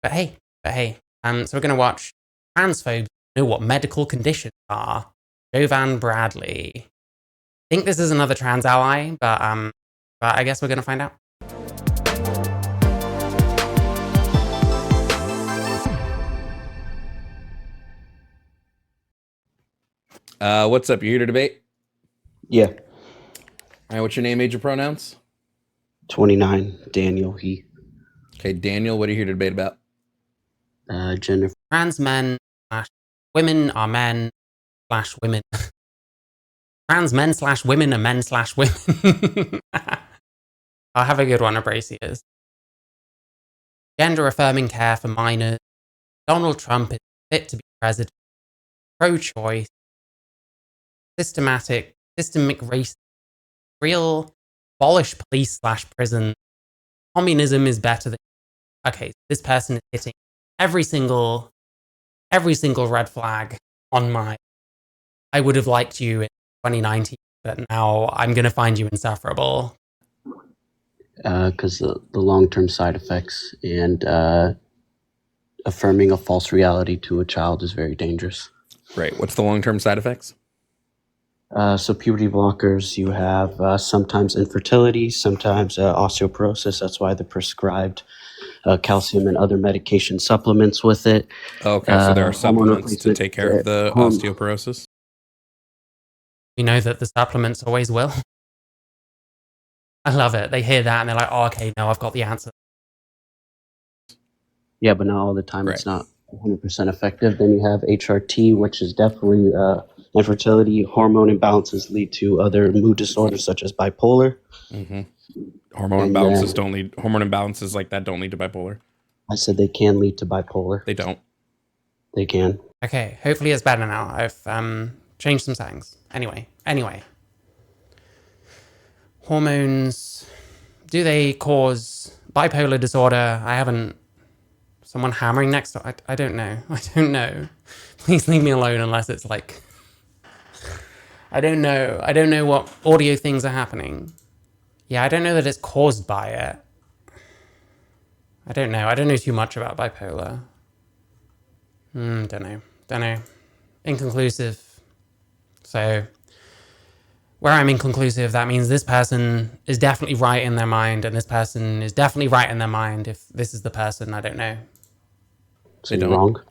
But hey. So we're going to watch transphobes know what medical conditions are. Jovan Bradley. I think this is another trans ally, but I guess we're going to find out. What's up? You here to debate? Yeah. All right, what's your name, age, and pronouns? 29, Daniel, he. Okay, Daniel, what are you here to debate about? Gender. Trans men / women are men / women. Trans men / women are men / women. I'll have a good one, Abrasiers. Gender affirming care for minors. Donald Trump is fit to be president. Pro-choice. Systemic racism. Real. Abolish police / prison. Communism is better than. Okay, this person is hitting every single red flag on my. I would have liked you in 2019, but now I'm going to find you insufferable. Because the long-term side effects and affirming a false reality to a child is very dangerous. Right. What's the long-term side effects? So puberty blockers, you have sometimes infertility, sometimes osteoporosis. That's why they're prescribed calcium and other medication supplements with it. Okay, so there are supplements to take care of the osteoporosis? We know that the supplements always will. I love it. They hear that and they're like, oh, okay, no, I've got the answer. Yeah, but not all the time. Right. It's not 100% effective. Then you have HRT, which is definitely infertility. Hormone imbalances lead to other mood disorders such as bipolar. Mm-hmm. Hormone imbalances like that don't lead to bipolar. I said they can lead to bipolar. They don't. They can. Okay, hopefully it's better now. I've changed some settings. Anyway. Hormones, do they cause bipolar disorder? I haven't. Someone hammering next door? I don't know. Please leave me alone unless it's like. I don't know what audio things are happening. Yeah, I don't know that it's caused by it. I don't know too much about bipolar. Don't know. Inconclusive. So, where I'm inconclusive, that means this person is definitely right in their mind, and this person is definitely right in their mind. If this is the person, I don't know. So you're wrong.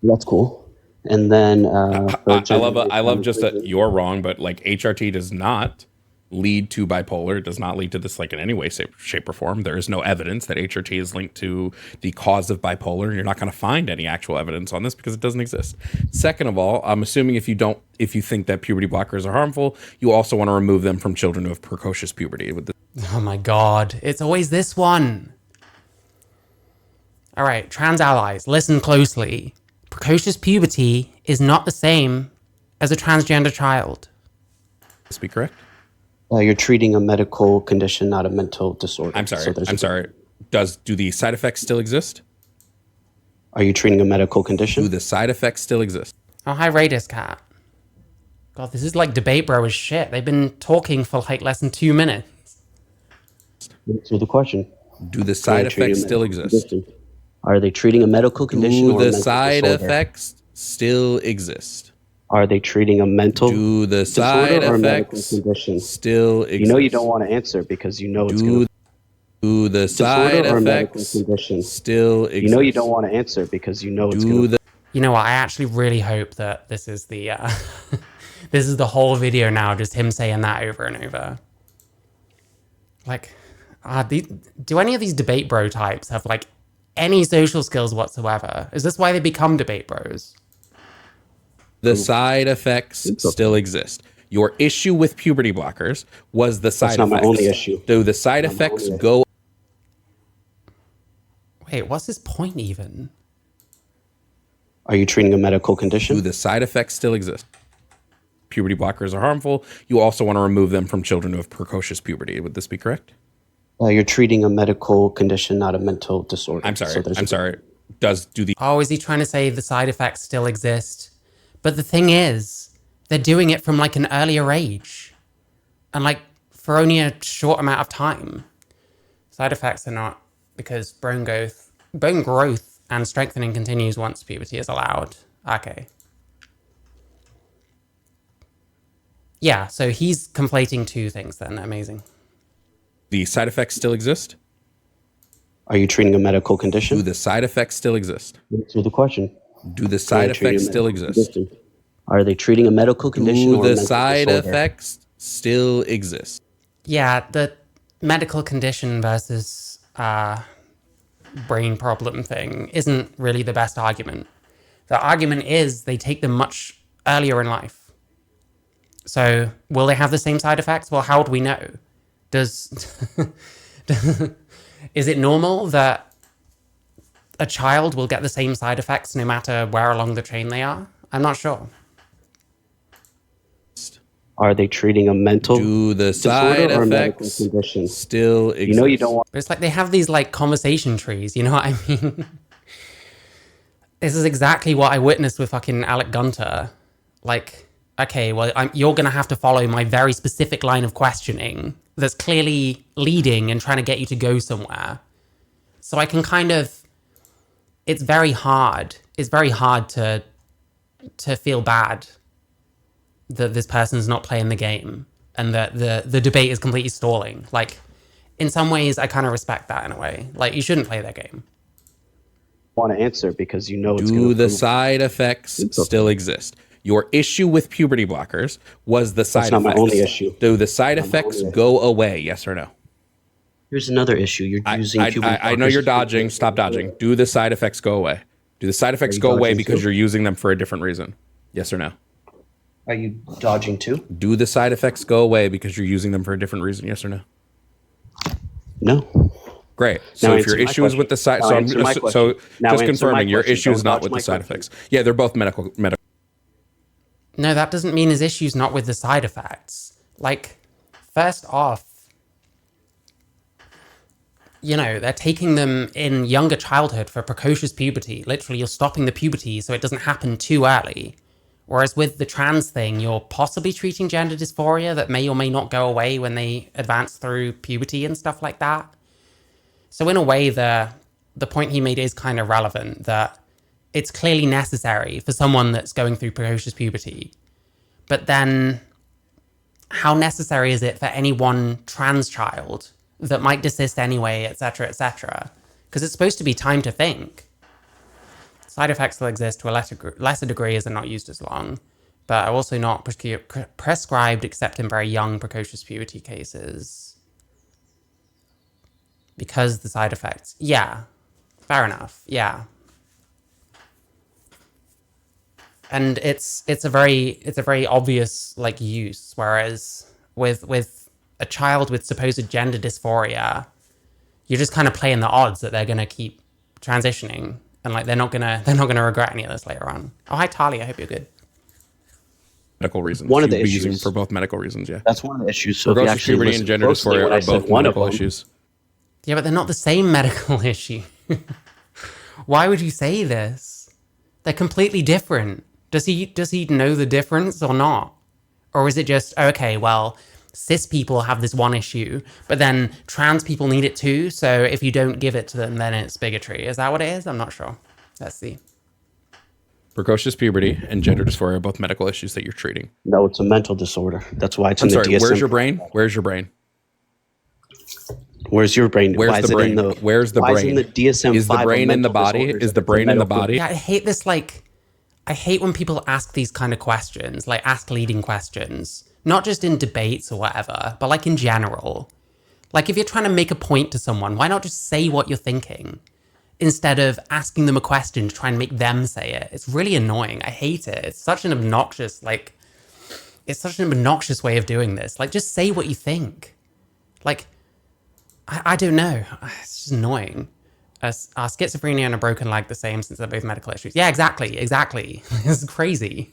That's cool. And then I love just that you're wrong, but like HRT does not lead to bipolar. It does not lead to this like in any way, shape, or form. There is no evidence that HRT is linked to the cause of bipolar. You're not going to find any actual evidence on this because it doesn't exist. Second of all, I'm assuming if you think that puberty blockers are harmful, you also want to remove them from children who have precocious puberty. Oh my God, it's always this one. All right, trans allies, listen closely. Precocious puberty is not the same as a transgender child. Is this correct? You're treating a medical condition, not a mental disorder. I'm sorry. Do the side effects still exist? Are you treating a medical condition? Do the side effects still exist? Oh, hi, Radis Cat. God, this is like debate bro as shit. They've been talking for like less than 2 minutes. Answer the question. Do the side effects still exist? Condition? Are they treating a medical condition? Do the side effects still exist? Are they treating a mental Do the side effects still exist? You know you don't want to answer because you know it's going to. Do the side effects still exist? You know you don't want to answer because you know it's going to. You know what? I actually really hope that this is the this is the whole video now, just him saying that over and over. Like, do any of these debate bro types have like any social skills whatsoever? Is this why they become debate bros? The side effects still exist. Your issue with puberty blockers was the side effects. That's not my only issue. Do the side effects go? Wait, what's his point even? Are you treating a medical condition? Do the side effects still exist? Puberty blockers are harmful. You also want to remove them from children who have precocious puberty. Would this be correct? You're treating a medical condition, not a mental disorder. I'm sorry. Oh, is he trying to say the side effects still exist? But the thing is, they're doing it from like an earlier age. And like for only a short amount of time. Side effects are not, because bone growth and strengthening continues once puberty is allowed. Okay. Yeah, so he's conflating two things then. Amazing. The side effects still exist? Are you treating a medical condition? Do the side effects still exist? Answer the question. Do the side effects still exist? Condition? Are they treating a medical condition Do or a the mental side disorder? effects still exist? Yeah, the medical condition versus brain problem thing isn't really the best argument. The argument is they take them much earlier in life. So will they have the same side effects? Well, how do we know? Is it normal that a child will get the same side effects no matter where along the chain they are? I'm not sure. Are they treating a mental Do the disorder side or a medical effects condition? still exist? You know you don't want. But it's like they have these like conversation trees, you know what I mean? This is exactly what I witnessed with fucking Alec Gunter. Like, okay, well, you're going to have to follow my very specific line of questioning that's clearly leading and trying to get you to go somewhere. So I can kind of, it's very hard. It's very hard to feel bad that this person's not playing the game and that the debate is completely stalling. Like, in some ways, I kind of respect that in a way. Like, you shouldn't play their game. Want to answer because you know it's Do the side effects still exist? Your issue with puberty blockers was the side That's not effects. my only issue. Do the side effects go away? Yes or no? Here's another issue. You're using puberty I know blockers. you're dodging. Stop dodging. Do the side effects go away? Do the side effects go away dodging because too? you're using them for a different reason? Yes or no? Are you dodging too? Do the side effects go away because you're using them for a different reason? Yes or no? No. Great. So Now if your answer my issue is with the side, Now so, answer my so question. Now just answer my confirming your question. issue is Don't not dodge with my the side question. effects. Yeah, they're both medical. No, that doesn't mean his issue's not with the side effects. Like, first off, you know, they're taking them in younger childhood for precocious puberty. Literally, you're stopping the puberty so it doesn't happen too early. Whereas with the trans thing, you're possibly treating gender dysphoria that may or may not go away when they advance through puberty and stuff like that. So in a way, the point he made is kind of relevant, that it's clearly necessary for someone that's going through precocious puberty. But then how necessary is it for any one trans child that might desist anyway, etc., etc.? Because it's supposed to be time to think. Side effects still exist to a lesser degree as they're not used as long, but are also not prescribed except in very young precocious puberty cases. Because the side effects, yeah, fair enough, yeah. And it's a very obvious like use, whereas with a child with supposed gender dysphoria, you're just kind of playing the odds that they're gonna keep transitioning and like they're not gonna regret any of this later on. Oh, hi Talia, I hope you're good. Medical reasons. One of the You'd be using issues. them for both medical reasons, yeah. That's one of the issues. So if you Precocious actually puberty listen and gender closely dysphoria when I are said both one of medical them, issues. Yeah, but they're not the same medical issue. Why would you say this? They're completely different. Does he know the difference or not? Or is it just, okay, well, cis people have this one issue, but then trans people need it too, so if you don't give it to them, then it's bigotry. Is that what it is? I'm not sure. Let's see. Precocious puberty and gender dysphoria are both medical issues that you're treating. no, it's a mental disorder. That's why it's I'm in the sorry, DSM. where's your brain? Where's your brain? Where's your brain? Where's Why the is it brain? in the, Where's the why brain? Is in the DSM Is the 5 brain of in the mental body? disorders Is the if it's a brain in the medical- body? Yeah, I hate this, like, I hate when people ask these kind of questions, like ask leading questions, not just in debates or whatever, but like in general. Like if you're trying to make a point to someone, why not just say what you're thinking instead of asking them a question to try and make them say it? It's really annoying. I hate it. It's such an obnoxious, it's such an obnoxious way of doing this. Like just say what you think. Like, I don't know. It's just annoying. Are schizophrenia and a broken leg the same since they're both medical issues? Yeah, exactly. This is crazy.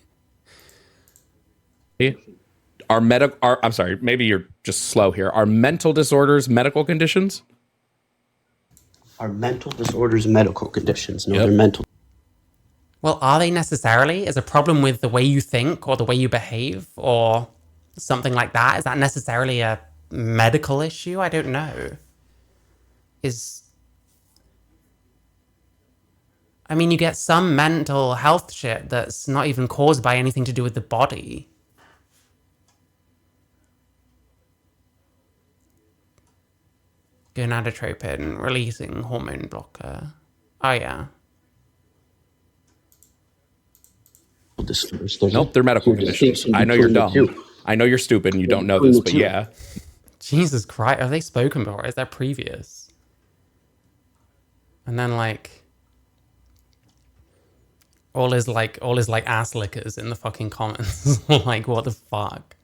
I'm sorry, maybe you're just slow here. Are mental disorders medical conditions? Are mental disorders medical conditions? No, Yep. they're mental. Well, are they necessarily? Is a problem with the way you think or the way you behave or something like that? Is that necessarily a medical issue? I don't know. I mean, you get some mental health shit that's not even caused by anything to do with the body. Gonadotropin, releasing hormone blocker. Oh, yeah. Nope, they're medical conditions. I know you're dumb. I know you're stupid and you don't know this, but yeah. Jesus Christ, have they spoken before? Is that previous? And then like all his ass lickers in the fucking comments. Like, what the fuck?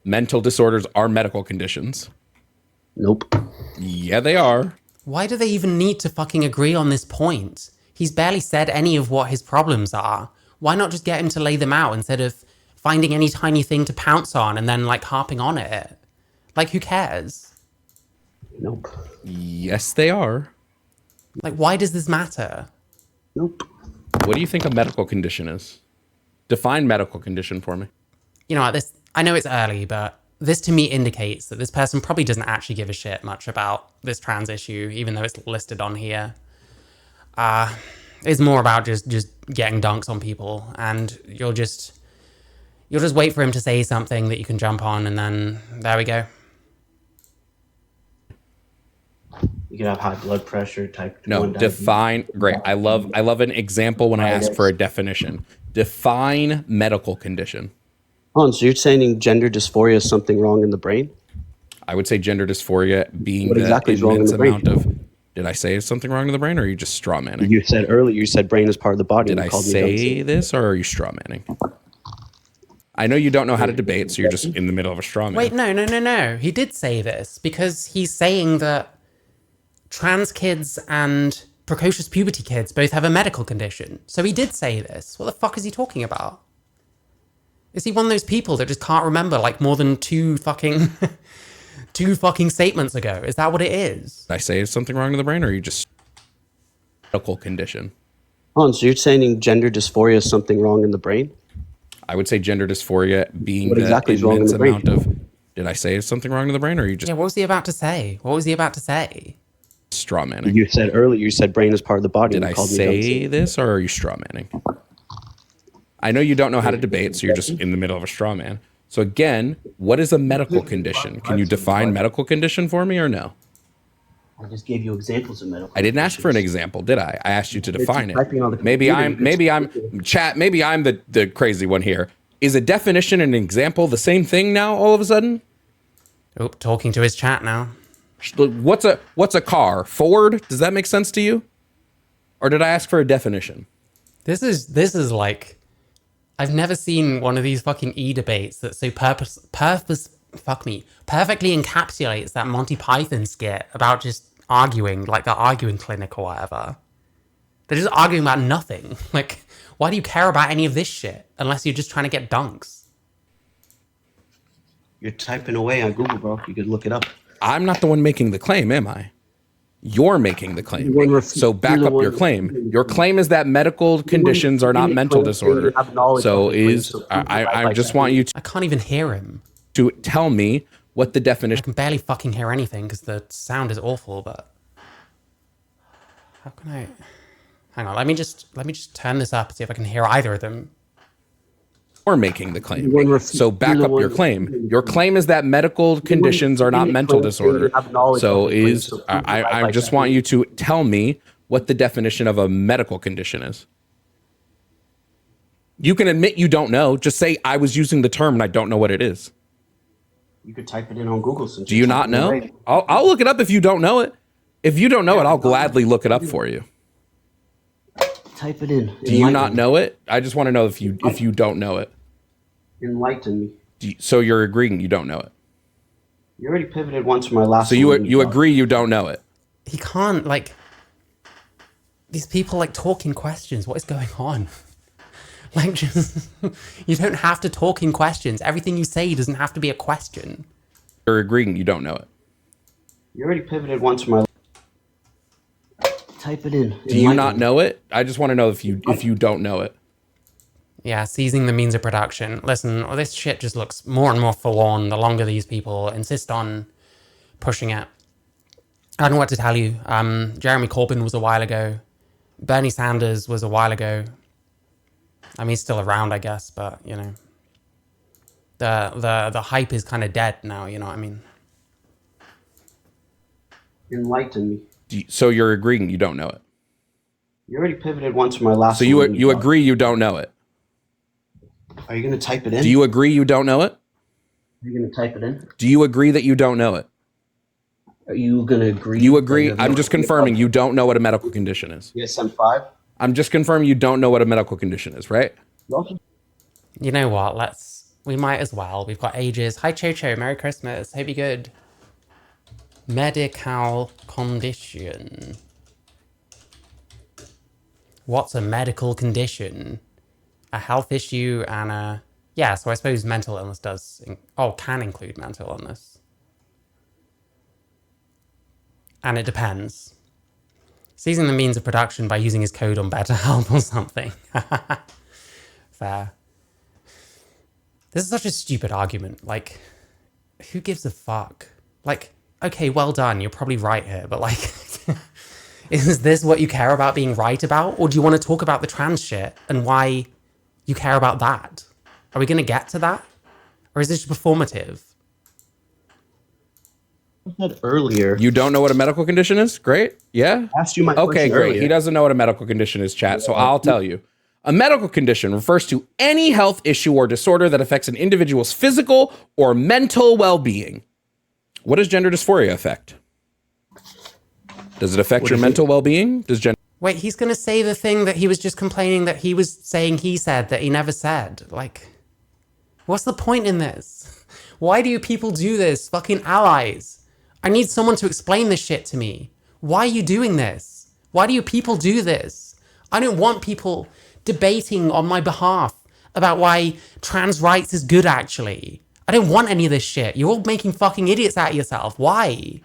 Mental disorders are medical conditions. Nope. Yeah, they are. Why do they even need to fucking agree on this point? He's barely said any of what his problems are. Why not just get him to lay them out instead of finding any tiny thing to pounce on and then like harping on it? Like, who cares? Nope. Yes, they are. Like, why does this matter? Nope. What do you think a medical condition is? Define medical condition for me. You know what, I know it's early, but this to me indicates that this person probably doesn't actually give a shit much about this trans issue, even though it's listed on here. It's more about just getting dunks on people, and you'll just wait for him to say something that you can jump on, and then there we go. You could have high blood pressure, type 1 No, diabetes. define. Great. I love an example when I ask for a definition. Define medical condition. Oh, so you're saying gender dysphoria is something wrong in the brain? I would say gender dysphoria being What exactly is wrong in immense the brain? amount of. Did I say something wrong in the brain, or are you just straw manning? You said earlier, you said brain is part of the body. Did I say this, or are you straw manning? I know you don't know how to debate, so you're just in the middle of a straw man. Wait, no. He did say this because he's saying that trans kids and precocious puberty kids both have a medical condition. So he did say this. What the fuck is he talking about? Is he one of those people that just can't remember like more than two fucking statements ago? Is that what it is? Did I say something wrong in the brain, or are you just medical condition? Oh, so you're saying gender dysphoria is something wrong in the brain? I would say gender dysphoria being What exactly is wrong in immense the brain? amount of. Did I say something wrong in the brain, or are you just Yeah, what was he about to say? straw manning? You said earlier, you said brain is part of the body. Did I say this, or are you straw manning? I know you don't know how to debate, so you're just in the middle of a straw man. So again, what is a medical condition? Can you define medical condition for me, or no? I just gave you examples of medical. I didn't ask for an example, did I? I asked you to define typing on the it. Maybe computer, I'm chat. Maybe I'm the crazy one here. Is a definition and an example the same thing now? All of a sudden, Oh, talking to his chat now. what's a car? Ford? Does that make sense to you? Or did I ask for a definition? This is like, I've never seen one of these fucking debates that so perfectly encapsulates that Monty Python skit about just arguing, like the arguing clinic or whatever. They're just arguing about nothing. Like, why do you care about any of this shit unless you're just trying to get dunks? You're typing away on Google, bro. You could look it up. I'm not the one making the claim, am I? You're making the claim. So back up your claim. Your claim is that medical conditions are not mental disorder. So I just want you I can't even hear him. to tell me what the I definition. can barely fucking hear anything because the sound is awful, but how can I? Hang on, let me just turn this up and see if I can hear either of them. You're making the claim. So back up your claim. Your claim is that medical conditions are not mental disorder. So I just want you to tell me what the definition of a medical condition is. You can admit you don't know. Just say I was using the term and I don't know what it is. You could type it in on Google. Since Do you not know? I'll look it up if you don't know it. If you don't know it, I'll gladly look it up for you. Type it in. Do you not know it? I just want to know if you don't know it. Enlighten me. So you're agreeing you don't know it. You already pivoted once from my last. So you agree you don't know it. He can't, like, these people like talk in questions. What is going on? Like, just you don't have to talk in questions. Everything you say doesn't have to be a question. You're agreeing you don't know it. You already pivoted once from my. Type it in. Do you not know it? I just want to know if you don't know it. Yeah, seizing the means of production. Listen, well, this shit just looks more and more forlorn the longer these people insist on pushing it. I don't know what to tell you. Jeremy Corbyn was a while ago. Bernie Sanders was a while ago. I mean, he's still around, I guess, but you know, the hype is kind of dead now. You know what I mean? Enlighten me. So you're agreeing you don't know it. You already pivoted once from my last. So you agree you don't know it. Are you going to type it in? Do you agree you don't know it? Are you going to type it in? Do you agree that you don't know it? Are you going to agree? You agree? I'm just confirming you don't know what a medical condition is. DSM-5? I'm just confirming you don't know what a medical condition is, right? You know what? We might as well. We've got ages. Hi, Chocho. Merry Christmas. Hope you're good. Medical condition. What's a medical condition? A health issue and a... Yeah, so I suppose mental illness can include mental illness. And it depends. Seizing the means of production by using his code on BetterHelp or something. Fair. This is such a stupid argument. Like, who gives a fuck? Like, okay, well done. You're probably right here, but like... Is this what you care about being right about? Or do you want to talk about the trans shit and why you care about that? Are we going to get to that? Or is this performative? I said earlier. You don't know what a medical condition is? Great. Yeah? I asked you my question Okay, great. earlier. He doesn't know what a medical condition is, chat, so I'll tell you. A medical condition refers to any health issue or disorder that affects an individual's physical or mental well-being. What does gender dysphoria affect? Does it affect your mental well-being? Wait, he's going to say the thing that he was just complaining that he was saying he said that he never said. Like, what's the point in this? Why do you people do this? Fucking allies. I need someone to explain this shit to me. Why are you doing this? Why do you people do this? I don't want people debating on my behalf about why trans rights is good, actually. I don't want any of this shit. You're all making fucking idiots out of yourself. Why?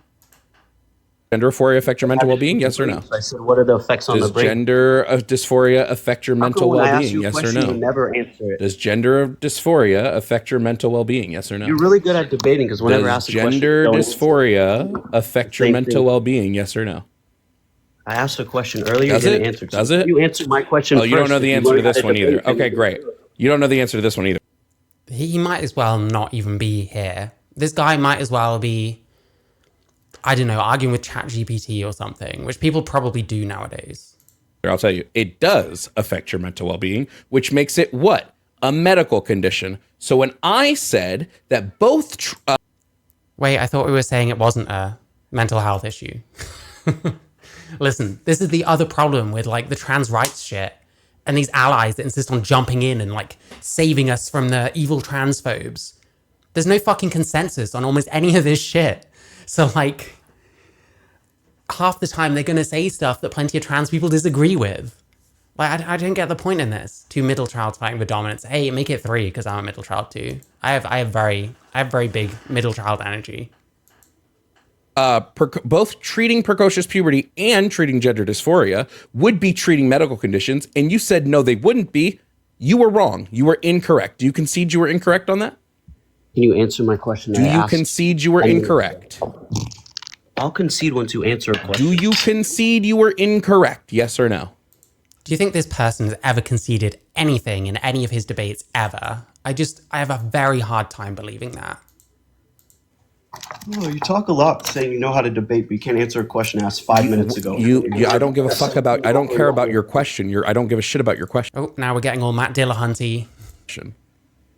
Gender dysphoria affect your mental well-being? Yes or no? I said, what are the effects on the brain? Does gender dysphoria affect your mental well-being? Yes or no? You never answer it. Does gender dysphoria affect your mental well-being? Yes or no? You're really good at debating because whenever I ask a question, gender dysphoria affect your mental well-being? Yes or no? I asked a question earlier. Does you it? didn't answer. Does it? You answered my question. Oh, you don't know the answer to this one either. Okay, great. You don't know the answer to this one either. He might as well not even be here. This guy might as well be, I don't know, arguing with ChatGPT or something, which people probably do nowadays. I'll tell you, it does affect your mental well-being, which makes it what? A medical condition. So when I said that both... Wait, I thought we were saying it wasn't a mental health issue. Listen, this is the other problem with like the trans rights shit and these allies that insist on jumping in and like saving us from the evil transphobes. There's no fucking consensus on almost any of this shit. So like half the time they're going to say stuff that plenty of trans people disagree with. Like I don't get the point in this. Two middle child fighting for dominance. Hey, make it 3 because I'm a middle child too. I have very big middle child energy. Both treating precocious puberty and treating gender dysphoria would be treating medical conditions, and you said no, they wouldn't be. You were wrong. You were incorrect. Do you concede you were incorrect on that? Can you answer my question? Do you concede you were incorrect? I'll concede once you answer a question. Do you concede you were incorrect? Yes or no? Do you think this person has ever conceded anything in any of his debates ever? I have a very hard time believing that. Oh, you talk a lot saying you know how to debate, but you can't answer a question asked 5 minutes ago. I don't give a fuck about. I don't care about your question. I don't give a shit about your question. Oh, now we're getting all Matt Dillahunty.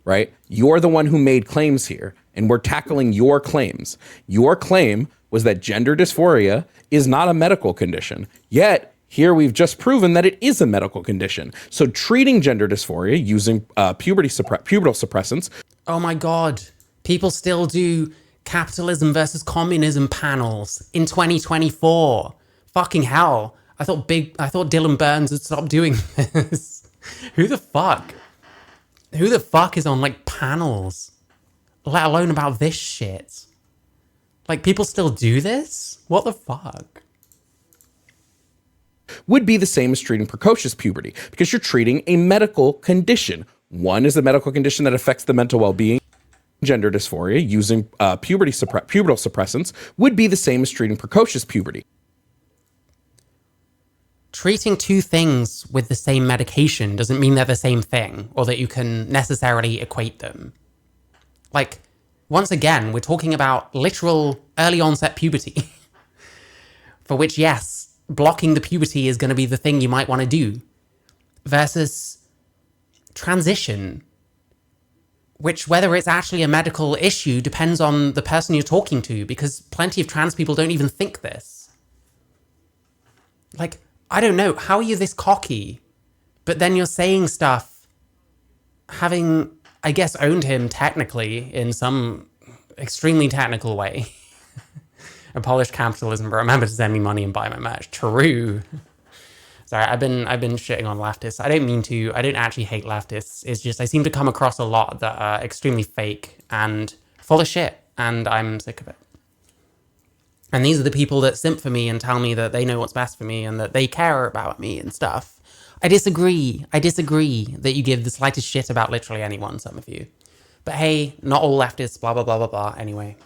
Right? You're the one who made claims here, and we're tackling your claims. Your claim was that gender dysphoria is not a medical condition. Yet here we've just proven that it is a medical condition. So treating gender dysphoria using pubertal suppressants. Oh my God, people still do capitalism versus communism panels in 2024. Fucking hell. I thought Dylan Burns would stop doing this. Who the fuck is on like panels, let alone about this shit? Like people still do this? What the fuck? Would be the same as treating precocious puberty because you're treating a medical condition. One is a medical condition that affects the mental well-being. gender dysphoria using pubertal suppressants would be the same as treating precocious puberty. Treating two things with the same medication doesn't mean they're the same thing, or that you can necessarily equate them. Like, once again, we're talking about literal early onset puberty, for which, yes, blocking the puberty is going to be the thing you might want to do, versus transition, which, whether it's actually a medical issue, depends on the person you're talking to, because plenty of trans people don't even think this. Like, I don't know, how are you this cocky? But then you're saying stuff, having, I guess, owned him technically in some extremely technical way. Abolish capitalism, but remember to send me money and buy my merch. True. Sorry, I've been shitting on leftists. I don't mean to. I don't actually hate leftists. It's just I seem to come across a lot that are extremely fake and full of shit, and I'm sick of it. And these are the people that simp for me and tell me that they know what's best for me and that they care about me and stuff. I disagree. I disagree that you give the slightest shit about literally anyone, some of you. But hey, not all leftists, blah, blah, blah, blah, blah. Anyway.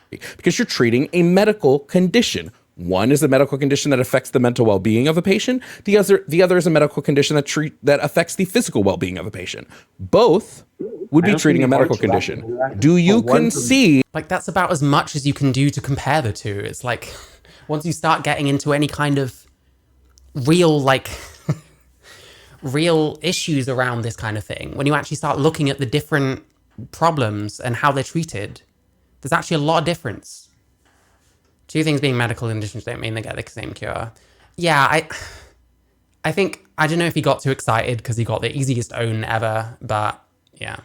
Because you're treating a medical condition. One is a medical condition that affects the mental well-being of a patient. The other is a medical condition that affects the physical well-being of a patient. Both would be treating a medical condition. Do you concede? Like, that's about as much as you can do to compare the two. It's like, once you start getting into any kind of real, like, real issues around this kind of thing, when you actually start looking at the different problems and how they're treated, there's actually a lot of difference. Two things being medical conditions don't mean they get the same cure. Yeah, I think, I don't know if he got too excited because he got the easiest own ever, but yeah.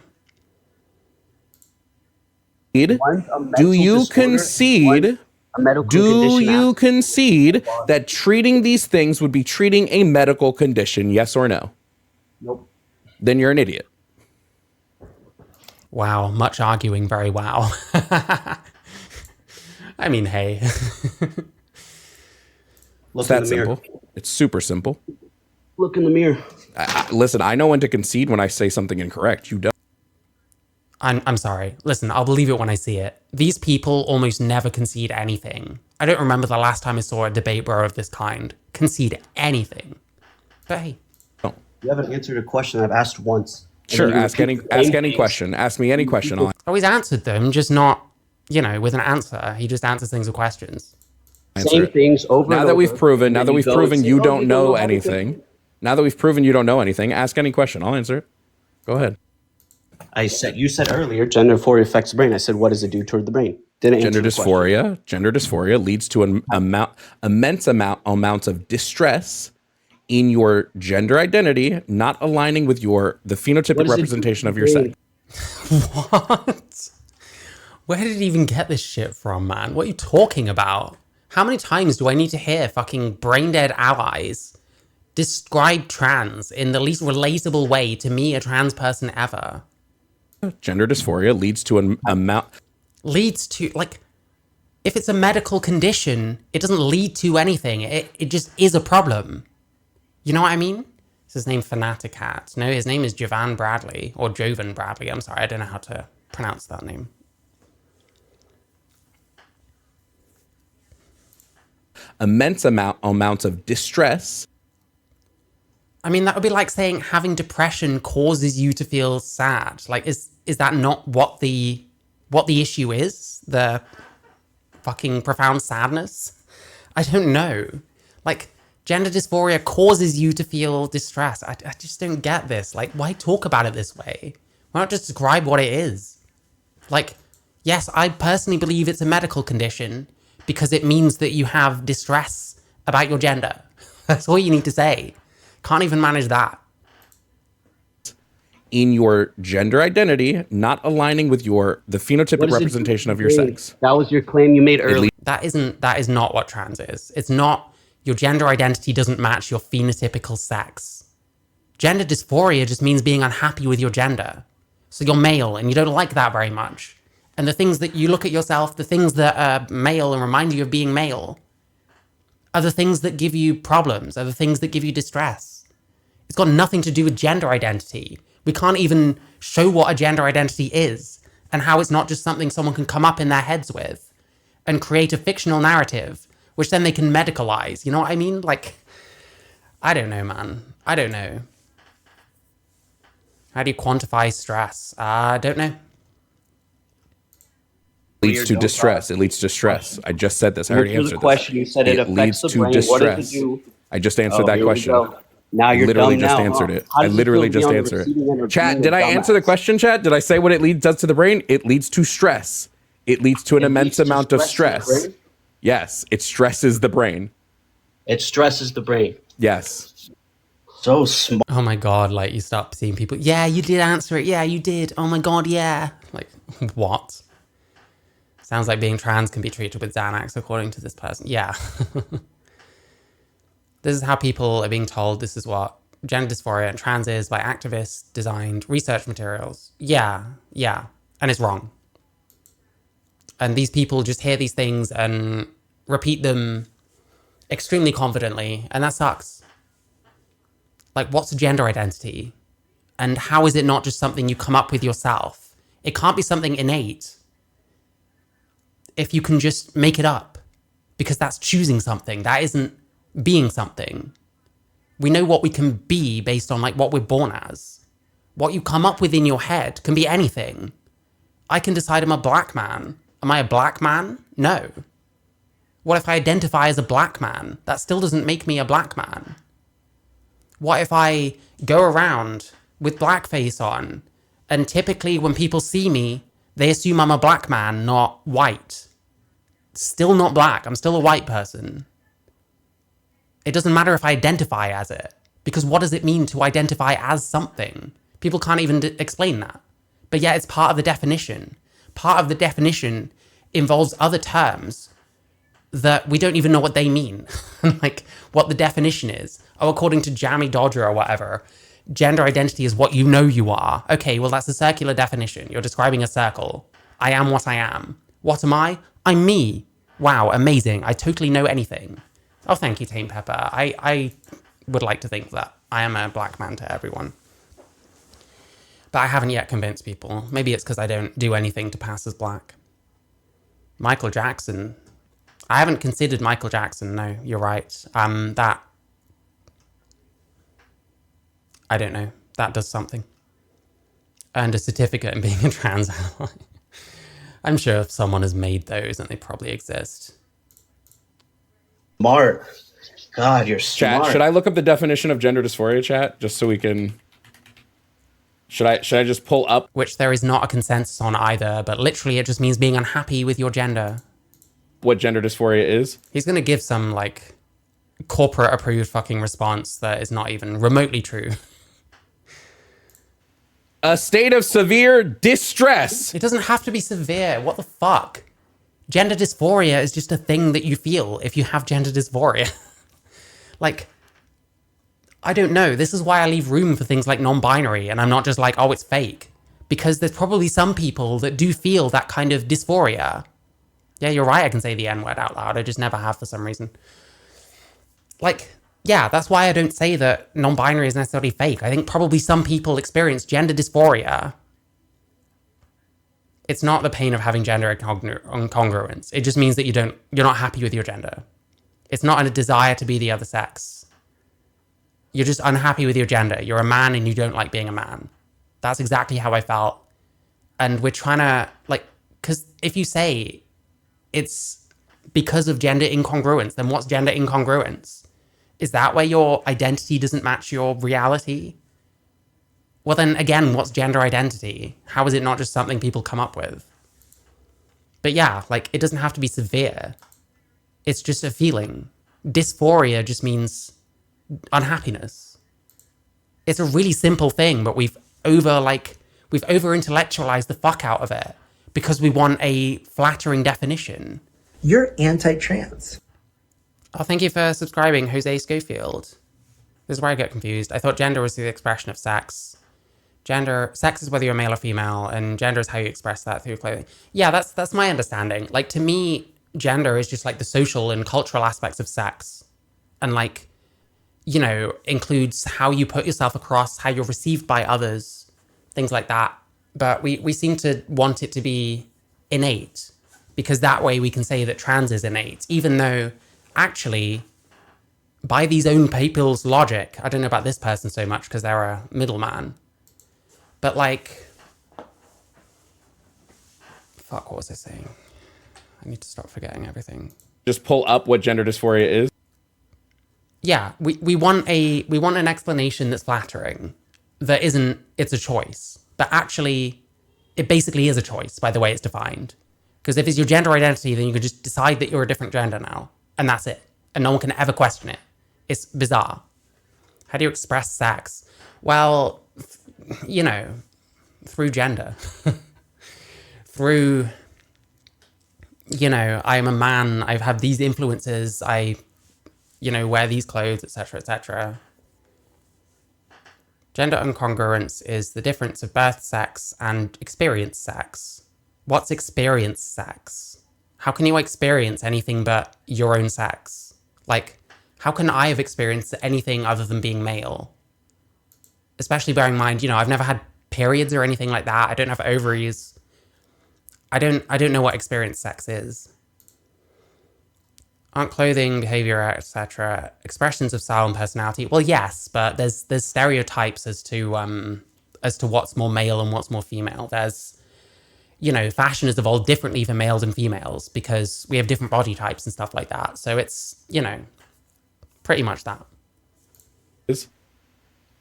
Do you concede? Do you concede that treating these things would be treating a medical condition? Yes or no? Nope. Then you're an idiot. Wow, much arguing, very wow. I mean, hey. It's that simple. It's super simple. Look in the mirror. Listen, I know when to concede when I say something incorrect. You don't. I'm sorry. Listen, I'll believe it when I see it. These people almost never concede anything. I don't remember the last time I saw a debate bro of this kind concede anything. But hey. No. You haven't answered a question I've asked once. Sure, ask any question. Ask me any question. Oh, he's answered them, just not, you know, with an answer. He just answers things with questions. Same things over and over. Now that we've proven you don't know anything. Now that we've proven you don't know anything, ask any question. I'll answer it. Go ahead. You said earlier, gender dysphoria affects the brain. I said, what does it do toward the brain? Didn't answer the question. Gender dysphoria leads to an immense amounts of distress in your gender identity, not aligning with the phenotypic representation of your sex. What? Where did it even get this shit from, man? What are you talking about? How many times do I need to hear fucking brain-dead allies describe trans in the least relatable way to me, a trans person ever? Gender dysphoria leads to Leads to, like, if it's a medical condition, it doesn't lead to anything. It just is a problem. You know what I mean? Is his name Fanaticat? No, his name is Jovan Bradley, or Jovan Bradley. I'm sorry, I don't know how to pronounce that name. Immense amounts of distress. I mean, that would be like saying having depression causes you to feel sad. Like, is that not what the issue is? The fucking profound sadness? I don't know. Like, gender dysphoria causes you to feel distress. I just don't get this. Like, why talk about it this way? Why not just describe what it is? Like, yes, I personally believe it's a medical condition because it means that you have distress about your gender. That's all you need to say. Can't even manage that. In your gender identity, not aligning with the phenotypic representation of your sex. That was your claim you made earlier. That is not what trans is. It's not, your gender identity doesn't match your phenotypical sex. Gender dysphoria just means being unhappy with your gender. So you're male and you don't like that very much. And the things that you look at yourself, the things that are male and remind you of being male, are the things that give you problems, are the things that give you distress. It's got nothing to do with gender identity. We can't even show what a gender identity is. and how it's not just something someone can come up in their heads with and create a fictional narrative, which then they can medicalize. You know what I mean? Like, I don't know, man. I don't know. How do you quantify stress? I don't know. Leads to distress. It leads to stress. I just said this. I already answered the question. You said it affects the brain. What does it do? I just answered that question. Now you're literally dumb just now, answered huh? it. How I does it literally feel to just be on the answered receiving end it. of Chat, being did a I answer the dumbass? question, chat? Did I say what it does to the brain? It leads to stress. It leads to an immense amount of stress. Yes, it stresses the brain. It stresses the brain. Yes. So smart. Oh my God, like you start seeing people, yeah, you did answer it. Yeah, you did. Oh my God, yeah. Like, what? Sounds like being trans can be treated with Xanax, according to this person. Yeah. This is how people are being told this is what gender dysphoria and trans is by activists designed research materials. Yeah, yeah. And it's wrong. And these people just hear these things and repeat them extremely confidently, and that sucks. Like, what's a gender identity? And how is it not just something you come up with yourself? It can't be something innate if you can just make it up, because that's choosing something. That isn't being something. We know what we can be based on like what we're born as. What you come up with in your head can be anything. I can decide I'm a black man. Am I a black man? No. What if I identify as a black man? That still doesn't make me a black man. What if I go around with blackface on, and typically when people see me, they assume I'm a black man, not white. Still not black. I'm still a white person. It doesn't matter if I identify as it, because what does it mean to identify as something? People can't even explain that. But yeah, it's part of the definition. Part of the definition involves other terms that we don't even know what they mean. Like, what the definition is. Oh, according to Jammy Dodger or whatever, gender identity is what you know you are. Okay, well, that's a circular definition. You're describing a circle. I am what I am. What am I? I'm me. Wow, amazing. I totally know anything. Oh, thank you, Tame Pepper. I would like to think that I am a black man to everyone. But I haven't yet convinced people. Maybe it's because I don't do anything to pass as black. Michael Jackson. I haven't considered Michael Jackson. No, you're right. That, I don't know. That does something. Earned a certificate in being a trans ally. I'm sure if someone has made those, and they probably exist. Smart. God, you're smart. Chat, should I look up the definition of gender dysphoria, chat, just so we can... Should I just pull up? Which there is not a consensus on either, but literally it just means being unhappy with your gender. What gender dysphoria is? He's going to give some, like, corporate approved fucking response that is not even remotely true. A state of severe distress. It doesn't have to be severe. What the fuck? Gender dysphoria is just a thing that you feel if you have gender dysphoria. Like, I don't know. This is why I leave room for things like non-binary, and I'm not just like, oh, it's fake. Because there's probably some people that do feel that kind of dysphoria. Yeah, you're right, I can say the N-word out loud. I just never have for some reason. Like, yeah, that's why I don't say that non-binary is necessarily fake. I think probably some people experience gender dysphoria. It's not the pain of having gender incongruence. It just means that you're not happy with your gender. It's not a desire to be the other sex. You're just unhappy with your gender. You're a man and you don't like being a man. That's exactly how I felt. And we're trying to, like, because if you say it's because of gender incongruence, then what's gender incongruence? Is that where your identity doesn't match your reality? Well, then again, what's gender identity? How is it not just something people come up with? But yeah, like, it doesn't have to be severe. It's just a feeling. Dysphoria just means unhappiness. It's a really simple thing, but we've over-intellectualized the fuck out of it because we want a flattering definition. You're anti-trans. Oh, thank you for subscribing, Jose Schofield. This is where I get confused. I thought gender was the expression of sex. Sex is whether you're male or female, and gender is how you express that through clothing. Yeah, that's my understanding. Like, to me, gender is just like the social and cultural aspects of sex. And like, you know, includes how you put yourself across, how you're received by others, things like that. but we seem to want it to be innate, because that way we can say that trans is innate, even though actually, by these own people's logic, I don't know about this person so much because they're a middleman, but like, fuck, what was I saying? I need to stop forgetting everything. Just pull up what gender dysphoria is. Yeah, we want an explanation that's flattering, that isn't, it's a choice, but actually, it basically is a choice by the way it's defined. Because if it's your gender identity, then you can just decide that you're a different gender now, and that's it. And no one can ever question it. It's bizarre. How do you express sex? Well, you know, through gender. Through, you know, I am a man, I have these influences, I, you know, wear these clothes, etc., etc. Gender incongruence is the difference of birth sex and experienced sex. What's experienced sex? How can you experience anything but your own sex? Like, how can I have experienced anything other than being male? Especially bearing in mind, you know, I've never had periods or anything like that. I don't have ovaries. I don't know what experienced sex is. Aren't clothing, behavior, etc. expressions of style and personality? Well, yes, but there's stereotypes as to what's more male and what's more female. There's, you know, fashion has evolved differently for males and females because we have different body types and stuff like that. So it's, you know, pretty much that.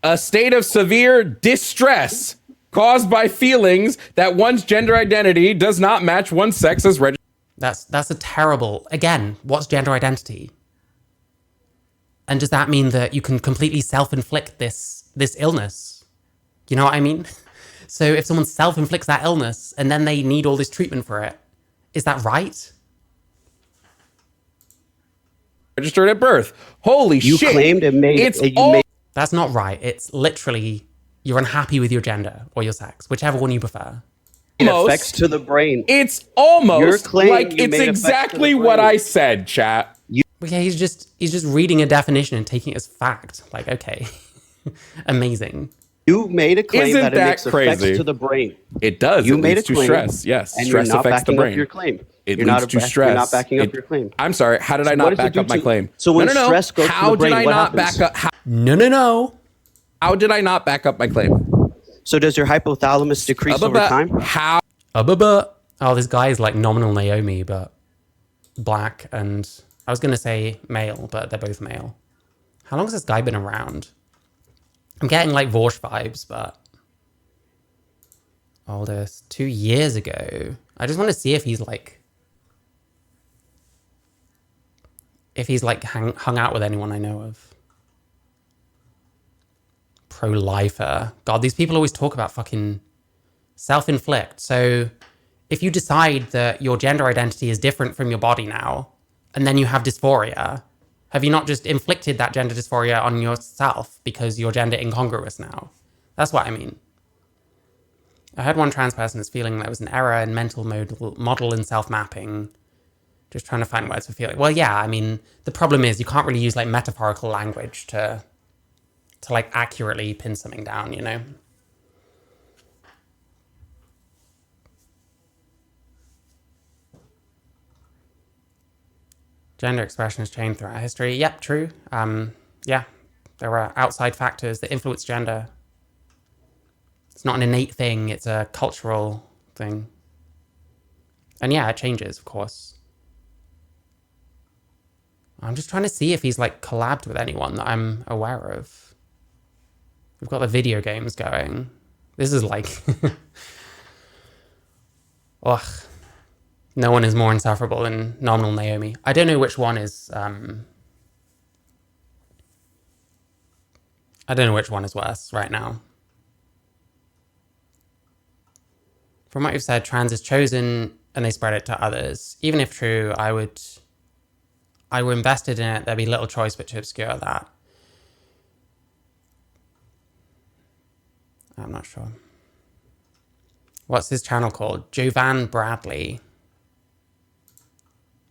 A state of severe distress caused by feelings that one's gender identity does not match one's sex as registered. That's a terrible, again, what's gender identity? And does that mean that you can completely self-inflict this illness? You know what I mean? So if someone self-inflicts that illness and then they need all this treatment for it, is that right? Registered at birth. Holy shit. You claimed it made it's it. all That's not right. It's literally, you're unhappy with your gender or your sex, whichever one you prefer. effects to the brain. It's almost like you it's made exactly effects to the what brain. I said, chat. Yeah, he's just reading a definition and taking it as fact. Like, okay, amazing. You made a claim Isn't that it that makes crazy? effects to the brain. It does. You It made leads a to claim, stress. Yes, and stress you're not affects the backing brain. up your claim. It You're leads not, to stress. You're not backing up your claim. I'm sorry. How did I what not does it back do up my to- claim? so when no. stress goes to How the brain, did I what not happens? back up? No. How did I not back up my claim? So does your hypothalamus decrease over time? How? Oh, this guy is like nominal Naomi, but black, and I was going to say male, but they're both male. How long has this guy been around? I'm getting like Vorsh vibes, but oldest 2 years ago. I just want to see if he's like hung out with anyone I know of. Pro-lifer. God, these people always talk about fucking self-inflict. So if you decide that your gender identity is different from your body now, and then you have dysphoria, have you not just inflicted that gender dysphoria on yourself because you're gender incongruous now? That's what I mean. I heard one trans person is feeling there was an error in mental model and self-mapping. Just trying to find words for feeling. Well, yeah, I mean, the problem is you can't really use like metaphorical language to like accurately pin something down, you know? Gender expression has changed throughout history. Yep, true. Yeah, there are outside factors that influence gender. It's not an innate thing, it's a cultural thing. And yeah, it changes, of course. I'm just trying to see if he's like collabed with anyone that I'm aware of. We've got the video games going. This is like... Ugh. No one is more insufferable than nominal Naomi. I don't know which one is... I don't know which one is worse right now. From what you've said, trans is chosen and they spread it to others. Even if true, I were invested in it, there'd be little choice but to obscure that. I'm not sure. What's his channel called? Jovan Bradley.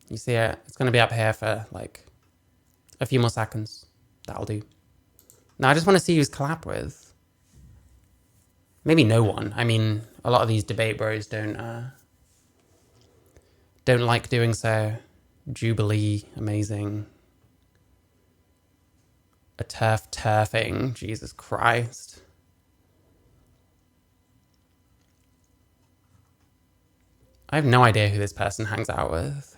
You see it? It's going to be up here for like a few more seconds. That'll do. Now I just want to see who's collab with. Maybe no one. I mean, a lot of these debate bros don't like doing so. Jubilee, amazing. A turfing, Jesus Christ. I have no idea who this person hangs out with.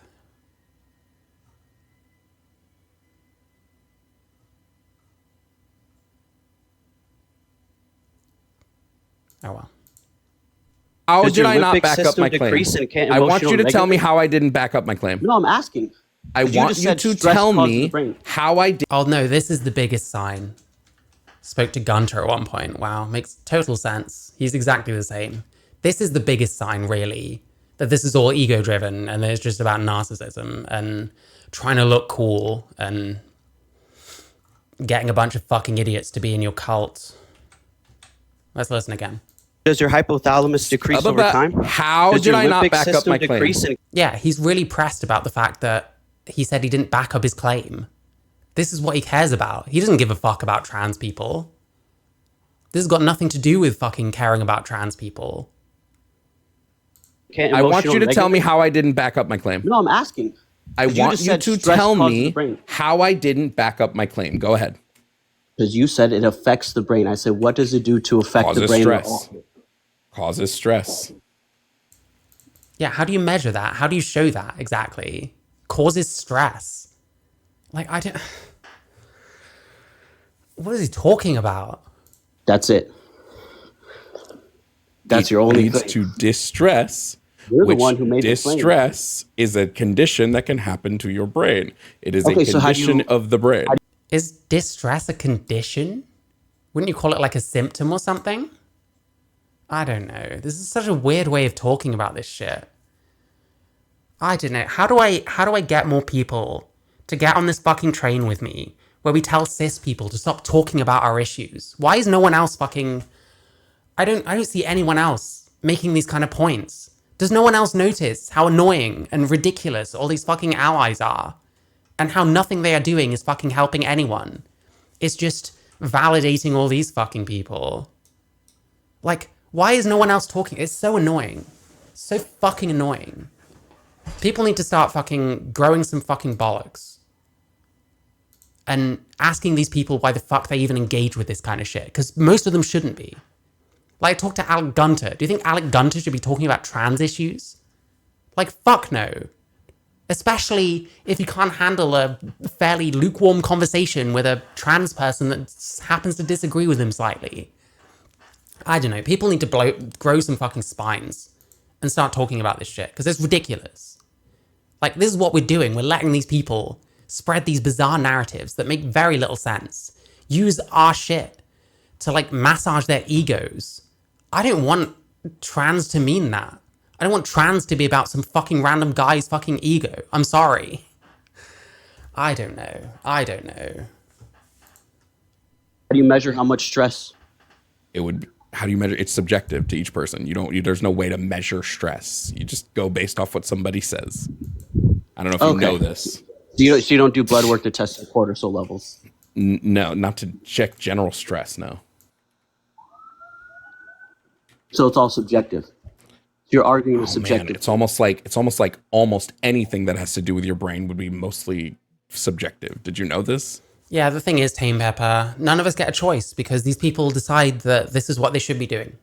Oh well. How Does did your I not limbic back up system my claim? decrease and can't I want emotional you to tell me regulate? how I didn't back up my claim. No, I'm asking. I You want just you said to stress tell causes the me brain. how I did. Oh no, this is the biggest sign. Spoke to Gunter at one point. Wow, makes total sense. He's exactly the same. This is the biggest sign, really, that this is all ego-driven and it's just about narcissism and trying to look cool and getting a bunch of fucking idiots to be in your cult. Let's listen again. Does your hypothalamus decrease over time? How Does did your I not limbic back up system my claim? decrease and Yeah, he's really pressed about the fact that he said he didn't back up his claim. This is what he cares about. He doesn't give a fuck about trans people. This has got nothing to do with fucking caring about trans people. can't I want emotional you to tell me regulate? how I didn't back up my claim. No, I'm asking. I want just you said to stress tell causes the me brain. how I didn't back up my claim. Go ahead. Because you said it affects the brain. I said, what does it do to affect the Causes brain? stress. Causes stress. Yeah, how do you measure that? How do you show that exactly? Causes stress. Like, I don't... What is he talking about? That's it. That's your only leads claim. to distress. You're the which one who made the claim. distress is a condition that can happen to your brain. It is Okay, a so how do condition you- of the brain. Is distress a condition? Wouldn't you call it like a symptom or something? I don't know. This is such a weird way of talking about this shit. I don't know. How do I get more people to get on this fucking train with me where we tell cis people to stop talking about our issues? Why is no one else fucking... I don't see anyone else making these kind of points. Does no one else notice how annoying and ridiculous all these fucking allies are? And how nothing they are doing is fucking helping anyone. It's just validating all these fucking people. Like, why is no one else talking? It's so annoying. So fucking annoying. People need to start fucking growing some fucking bollocks. And asking these people why the fuck they even engage with this kind of shit. Because most of them shouldn't be. Like, talk to Alec Gunter. Do you think Alec Gunter should be talking about trans issues? Like, fuck no. Especially if you can't handle a fairly lukewarm conversation with a trans person that happens to disagree with him slightly. I don't know. People need to grow some fucking spines and start talking about this shit, because it's ridiculous. Like, this is what we're doing. We're letting these people spread these bizarre narratives that make very little sense. Use our shit to, like, massage their egos. I don't want trans to mean that. I don't want trans to be about some fucking random guy's fucking ego. I'm sorry. I don't know. How do you measure how much stress? How do you measure? It's subjective to each person. There's no way to measure stress. You just go based off what somebody says. I don't know if you know this. So you don't do blood work to test your cortisol levels? No, not to check general stress, no. So it's all subjective. You're arguing with subjective. Man, it's almost like almost anything that has to do with your brain would be mostly subjective. Did you know this? Yeah, the thing is, Tame Pepper, none of us get a choice because these people decide that this is what they should be doing.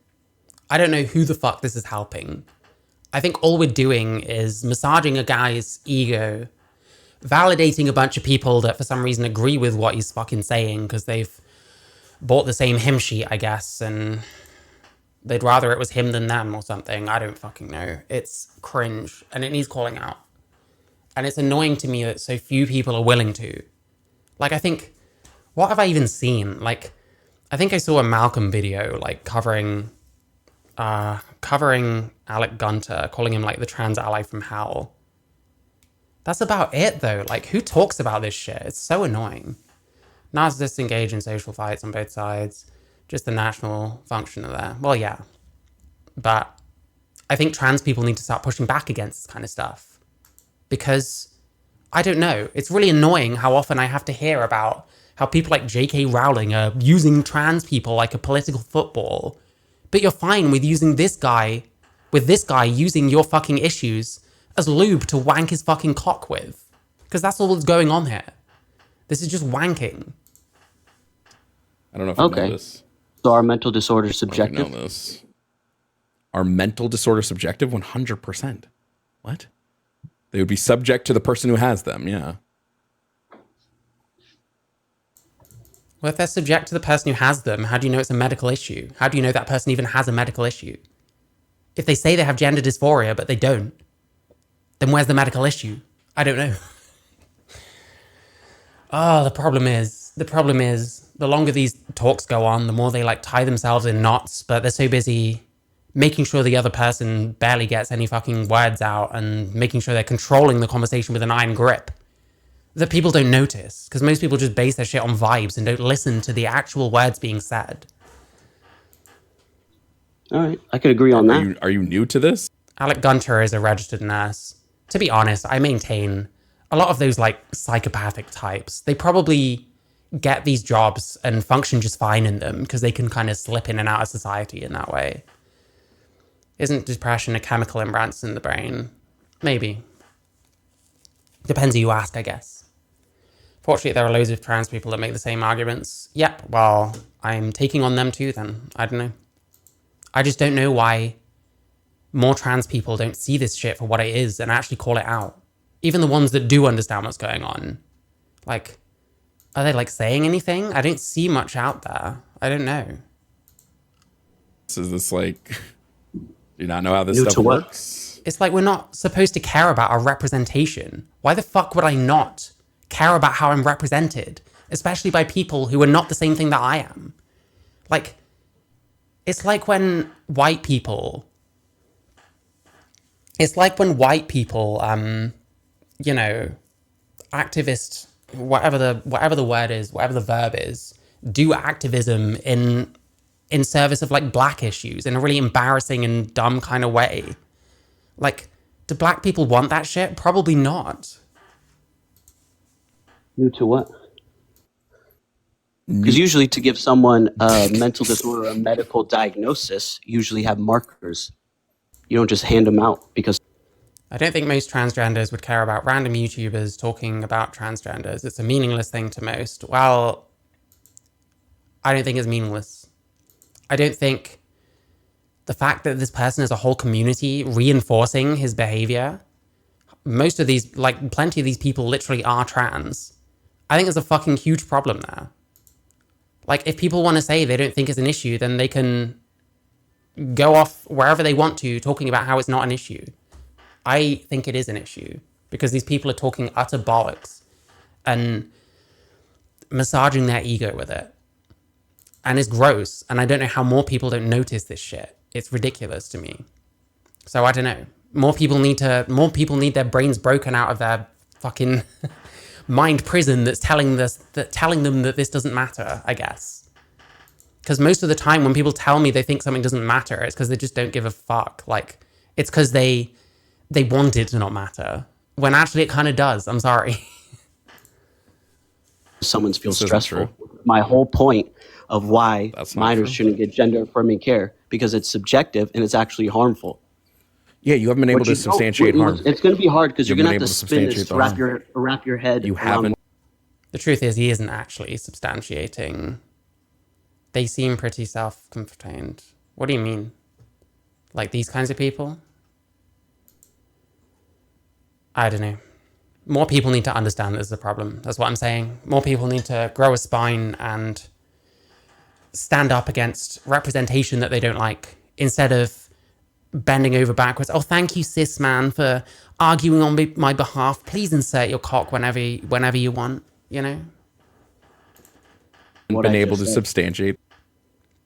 I don't know who the fuck this is helping. I think all we're doing is massaging a guy's ego, validating a bunch of people that for some reason agree with what he's fucking saying because they've bought the same hymn sheet, I guess, and they'd rather it was him than them or something. I don't fucking know. It's cringe and it needs calling out. And it's annoying to me that so few people are willing to. Like, I think, what have I even seen? Like, I think I saw a Malcolm video, like, covering Alec Gunter, calling him, like, the trans ally from hell. That's about it, though. Like, who talks about this shit? It's so annoying. Narcissists engage in social fights on both sides. Just the national function of there. Well, yeah. But I think trans people need to start pushing back against this kind of stuff. Because, I don't know, it's really annoying how often I have to hear about how people like J.K. Rowling are using trans people like a political football But you're fine with using this guy using your fucking issues as lube to wank his fucking cock with. Because that's all that's going on here. This is just wanking. I don't know if you know this. So are mental disorders I don't know if you subjective? know this. Are mental disorders subjective? 100%. What? They would be subject to the person who has them, yeah. Well, if they're subject to the person who has them, how do you know it's a medical issue? How do you know that person even has a medical issue? If they say they have gender dysphoria, but they don't, then where's the medical issue? I don't know. Oh, the problem is, the longer these talks go on, the more they like tie themselves in knots, but they're so busy making sure the other person barely gets any fucking words out and making sure they're controlling the conversation with an iron grip that people don't notice, because most people just base their shit on vibes and don't listen to the actual words being said. All right, I could agree on that. Are you new to this? Alec Gunter is a registered nurse. To be honest, I maintain a lot of those like psychopathic types, they probably get these jobs and function just fine in them because they can kind of slip in and out of society in that way. Isn't depression a chemical imbalance in the brain? Maybe. Depends who you ask, I guess. Fortunately, there are loads of trans people that make the same arguments. Yep, well, I'm taking on them too then. I don't know. I just don't know why more trans people don't see this shit for what it is and actually call it out. Even the ones that do understand what's going on. Like, are they like saying anything? I don't see much out there. I don't know. Is this like, do you not know how this stuff works? It's like we're not supposed to care about our representation. Why the fuck would I not care about how I'm represented? Especially by people who are not the same thing that I am. Like, it's like when white people, you know, activists, whatever the word is, whatever the verb is, do activism in service of like black issues in a really embarrassing and dumb kind of way. Like, do black people want that shit? Probably not. New to what? Because usually to give someone a mental disorder or a medical diagnosis, usually have markers. You don't just hand them out because... I don't think most transgenders would care about random YouTubers talking about transgenders. It's a meaningless thing to most. Well, I don't think it's meaningless. I don't think the fact that this person is a whole community reinforcing his behavior, most of these, like plenty of these people literally are trans. I think there's a fucking huge problem there. Like, if people want to say they don't think it's an issue, then they can go off wherever they want to talking about how it's not an issue. I think it is an issue because these people are talking utter bollocks and massaging their ego with it. And it's gross. And I don't know how more people don't notice this shit. It's ridiculous to me. So I don't know. More people need their brains broken out of their fucking mind prison that's telling them that this doesn't matter, I guess. Because most of the time when people tell me they think something doesn't matter, it's because they just don't give a fuck. Like, it's because they want it to not matter. When actually it kind of does. I'm sorry. Someone feels stressful. My whole point of why minors shouldn't get gender affirming care, because it's subjective and it's actually harmful. Yeah, you haven't been able to substantiate harm. It's going to be hard because you're going to have to spin this, wrap your head. You haven't. The truth is, he isn't actually substantiating. They seem pretty self-contained. What do you mean? Like these kinds of people? I don't know. More people need to understand this is a problem. That's what I'm saying. More people need to grow a spine and stand up against representation that they don't like, instead of bending over backwards. Oh, thank you, cis man, for arguing on my behalf. Please insert your cock whenever you want, you know? Been able to substantiate.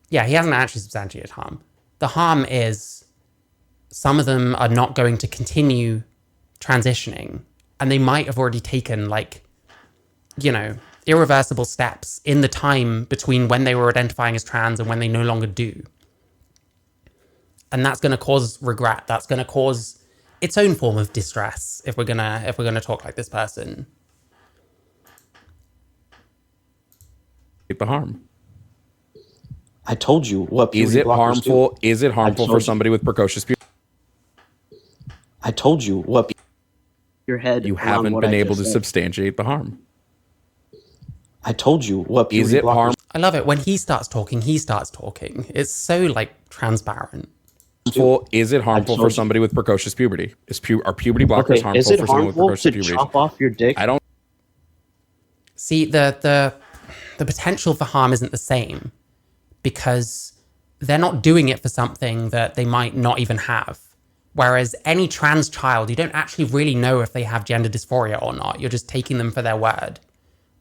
Yeah, he hasn't actually substantiated harm. The harm is some of them are not going to continue transitioning, and they might have already taken, like, you know, irreversible steps in the time between when they were identifying as trans and when they no longer do. And that's going to cause regret. That's going to cause its own form of distress if we're gonna talk like this person. The harm. I told you what Is puberty it blockers harmful? do. Is it harmful for told you. somebody with precocious puberty? I told you what your head You around haven't what been I able just to said. substantiate the harm. I told you what Is puberty it blockers I love it when he starts talking. It's so like transparent. harmful? Is it harmful for told you. somebody with precocious puberty? Are puberty blockers Okay, harmful is it for someone with harmful precocious to puberty? chop off your dick? I don't. See, the potential for harm isn't the same because they're not doing it for something that they might not even have. Whereas any trans child, you don't actually really know if they have gender dysphoria or not. You're just taking them for their word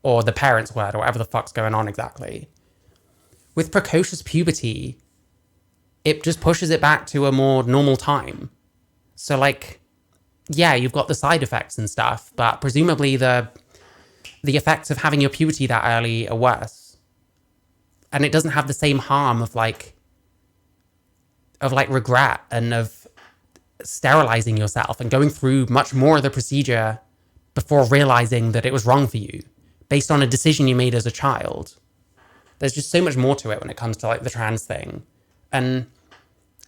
or the parent's word or whatever the fuck's going on exactly. With precocious puberty, it just pushes it back to a more normal time. So like, yeah, you've got the side effects and stuff, but presumably the effects of having your puberty that early are worse. And it doesn't have the same harm of regret and of sterilizing yourself and going through much more of the procedure before realizing that it was wrong for you based on a decision you made as a child. There's just so much more to it when it comes to like the trans thing. And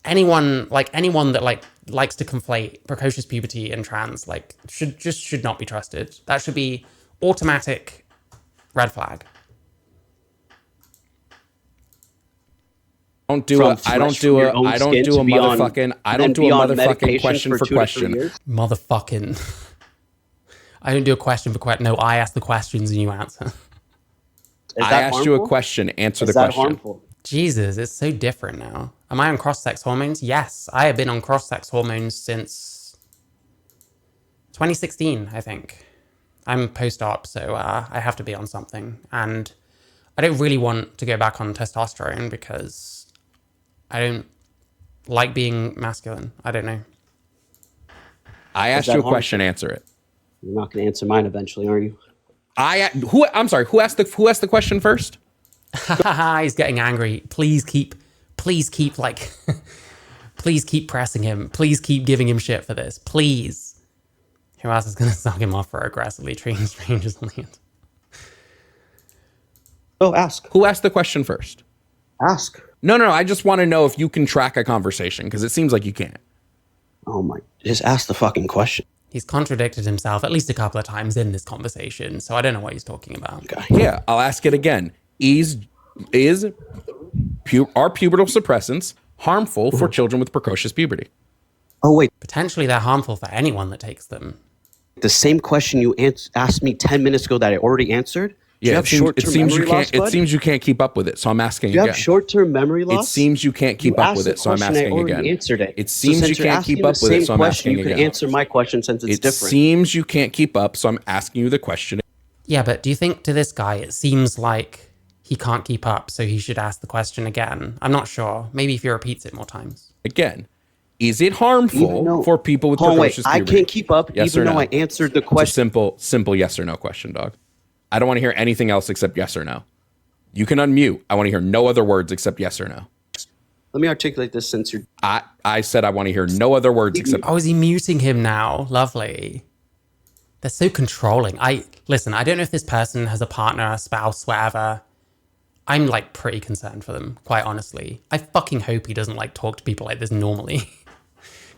anyone that like likes to conflate precocious puberty and trans like should not be trusted. That should be automatic red flag. I don't do a motherfucking question for question. Motherfucking. I don't do a question for question. No, I ask the questions and you answer. I asked you a question. Answer the Is that question. harmful? Jesus, it's so different now. Am I on cross-sex hormones? Yes, I have been on cross-sex hormones since 2016, I think. I'm post-op, so I have to be on something. And I don't really want to go back on testosterone because I don't like being masculine. I don't know. I asked you a question. Answer it. You're not going to answer mine eventually, are you? I'm sorry. Who asked the question first? He's getting angry. Please keep please keep pressing him. Please keep giving him shit for this. Please. Who else is going to suck him off for aggressively treating strangers on the internet? Oh, ask. Who asked the question first? Ask. No. I just want to know if you can track a conversation because it seems like you can't. Oh my! Just ask the fucking question. He's contradicted himself at least a couple of times in this conversation, so I don't know what he's talking about. Okay. Yeah, I'll ask it again. Are pubertal suppressants harmful for children with precocious puberty? Oh wait, Potentially they're harmful for anyone that takes them. the same question you asked me 10 minutes ago that I already answered. Do you have short-term memory loss, bud? It seems you can't keep up with it, so I'm asking Do you again. have short-term memory loss? It seems you can't keep up with it, so I'm asking again. Answered it. It seems you can't keep up with it, so I'm asking again. You can answer my question since it's different. It seems you can't keep up, so I'm asking you the question. Yeah, but do you think to this guy it seems like he can't keep up, so he should ask the question again? I'm not sure. Maybe if he repeats it more times. Again, is it harmful for people with precocious puberty? I can't keep up yes even or though no? I answered the question. It's a simple yes or no question, dog. I don't want to hear anything else except yes or no. You can unmute. I want to hear no other words except yes or no. Let me articulate this since you're... I said I want to hear no other words except... Oh, is he muting him now? Lovely. They're so controlling. Listen, I don't know if this person has a partner, a spouse, whatever. I'm like pretty concerned for them, quite honestly. I fucking hope he doesn't like talk to people like this normally.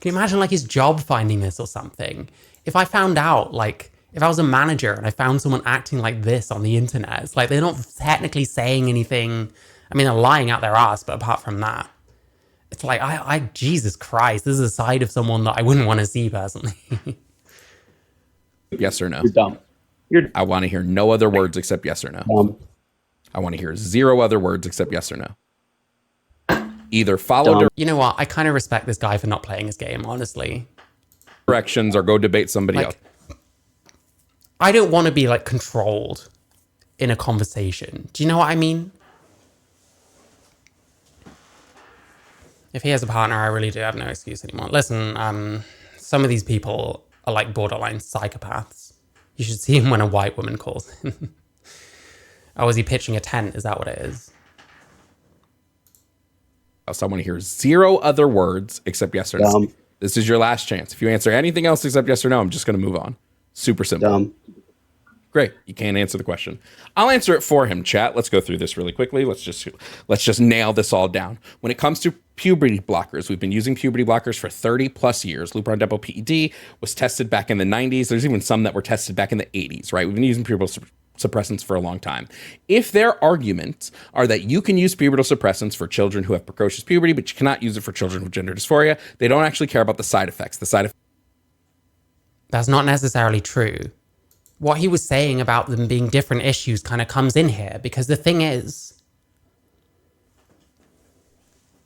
Can you imagine like his job finding this or something? If I found out, like, if I was a manager and I found someone acting like this on the internet, it's like they're not technically saying anything. I mean, they're lying out their ass, but apart from that, it's like, Jesus Christ, this is a side of someone that I wouldn't want to see personally. Yes or no? You're dumb. I want to hear no other words except yes or no. Dumb. I want to hear zero other words except yes or no. Either follow You know what? I kind of respect this guy for not playing his game, honestly. directions or go debate somebody else. I don't want to be like controlled in a conversation. Do you know what I mean? If he has a partner, I really do have no excuse anymore. Listen, some of these people are like borderline psychopaths. You should see him when a white woman calls him. Oh, is he pitching a tent? Is that what it is? So I want to hear zero other words except yes or no. This is your last chance. If you answer anything else except yes or no, I'm just going to move on. Super simple. Great. You can't answer the question. I'll answer it for him, chat. Let's go through this really quickly. Let's just nail this all down. When it comes to puberty blockers, we've been using puberty blockers for 30 plus years. Lupron Depot PED was tested back in the 90s. There's even some that were tested back in the 80s, right? We've been using pubertal suppressants for a long time. If their arguments are that you can use pubertal suppressants for children who have precocious puberty, but you cannot use it for children with gender dysphoria, they don't actually care about the side effects. That's not necessarily true. What he was saying about them being different issues kind of comes in here, because the thing is,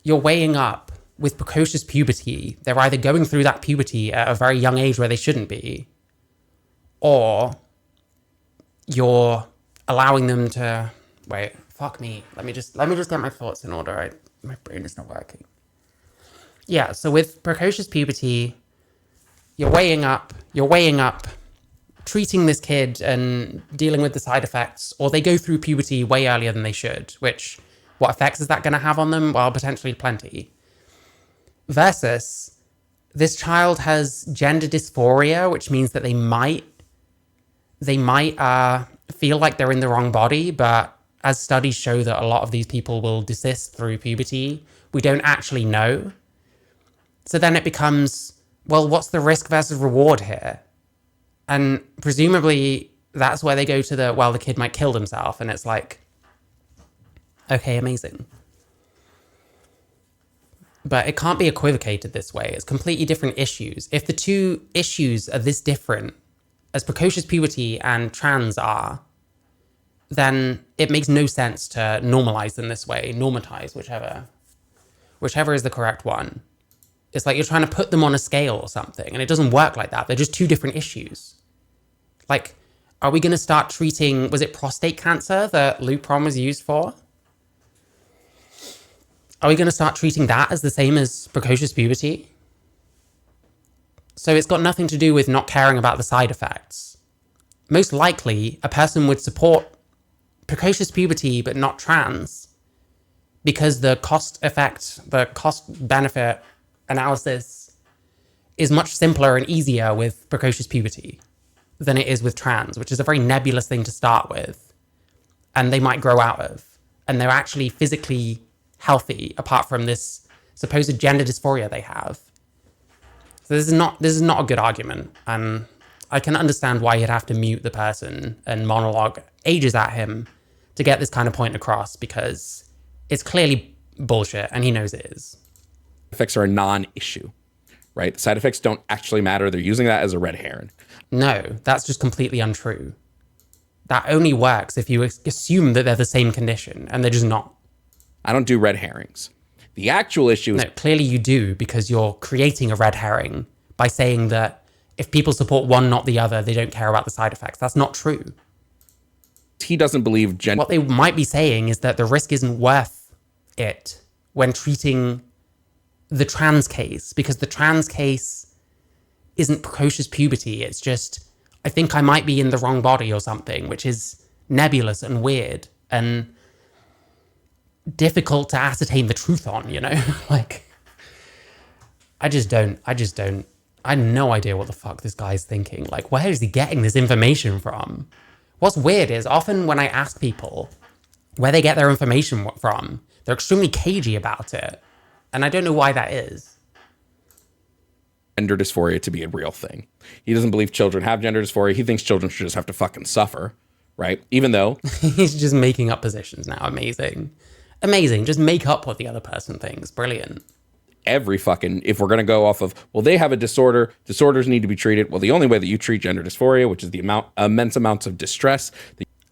you're weighing up with precocious puberty. They're either going through that puberty at a very young age where they shouldn't be, or you're allowing them to wait. Fuck me. Let me just get my thoughts in order. My brain is not working. Yeah. So with precocious puberty, you're weighing up treating this kid and dealing with the side effects, or they go through puberty way earlier than they should, which, what effects is that going to have on them? Well, potentially plenty. Versus, this child has gender dysphoria, which means that they might feel like they're in the wrong body, but as studies show that a lot of these people will desist through puberty, we don't actually know. So then it becomes, well, what's the risk versus reward here? And presumably that's where they go to the kid might kill himself. And it's like, okay, amazing. But it can't be equivocated this way. It's completely different issues. If the two issues are this different, as precocious puberty and trans are, then it makes no sense to normalize them this way, normatize, whichever is the correct one. It's like you're trying to put them on a scale or something, and it doesn't work like that. They're just two different issues. Like, are we going to start treating, was it prostate cancer that Lupron was used for? Are we going to start treating that as the same as precocious puberty? So it's got nothing to do with not caring about the side effects. Most likely, a person would support precocious puberty but not trans because the cost benefit analysis is much simpler and easier with precocious puberty than it is with trans, which is a very nebulous thing to start with, and they might grow out of, and they're actually physically healthy apart from this supposed gender dysphoria they have. So this is not a good argument, and I can understand why you'd have to mute the person and monologue ages at him to get this kind of point across, because it's clearly bullshit and he knows it is. Effects are a non-issue, right? The side effects don't actually matter. They're using that as a red herring. No, that's just completely untrue. That only works if you assume that they're the same condition, and they're just not. I don't do red herrings. The actual issue is... No, clearly you do, because you're creating a red herring by saying that if people support one, not the other, they don't care about the side effects. That's not true. He doesn't believe What they might be saying is that the risk isn't worth it when treating the trans case, because the trans case isn't precocious puberty. It's just, I think I might be in the wrong body or something, which is nebulous and weird and difficult to ascertain the truth on, you know? Like, I have no idea what the fuck this guy's thinking. Like, where is he getting this information from? What's weird is often when I ask people where they get their information from, they're extremely cagey about it. And I don't know why that is. Gender dysphoria to be a real thing. He doesn't believe children have gender dysphoria. He thinks children should just have to fucking suffer, right? Even though... He's just making up positions now. Amazing. Amazing. Just make up what the other person thinks. Brilliant. Every fucking... If we're going to go off of, well, they have a disorder, disorders need to be treated. Well, the only way that you treat gender dysphoria, which is the immense amounts of distress...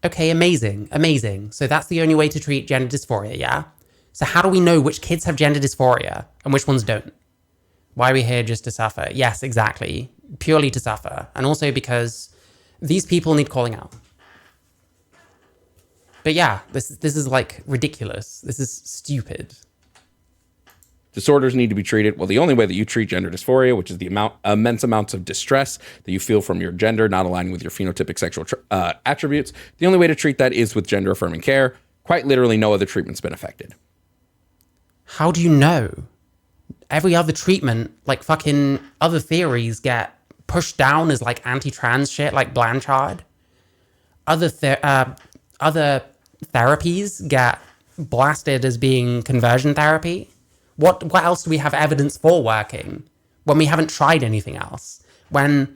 Okay, amazing. Amazing. So that's the only way to treat gender dysphoria, yeah? So how do we know which kids have gender dysphoria and which ones don't? Why are we here just to suffer? Yes, exactly. Purely to suffer. And also because these people need calling out. But yeah, this is like ridiculous. This is stupid. Disorders need to be treated. Well, the only way that you treat gender dysphoria, which is the immense amounts of distress that you feel from your gender not aligning with your phenotypic sexual attributes, the only way to treat that is with gender affirming care. Quite literally, no other treatment's been affected. How do you know? Every other treatment, like fucking other theories, get pushed down as like anti-trans shit, like Blanchard. other therapies get blasted as being conversion therapy. What else do we have evidence for working when we haven't tried anything else? When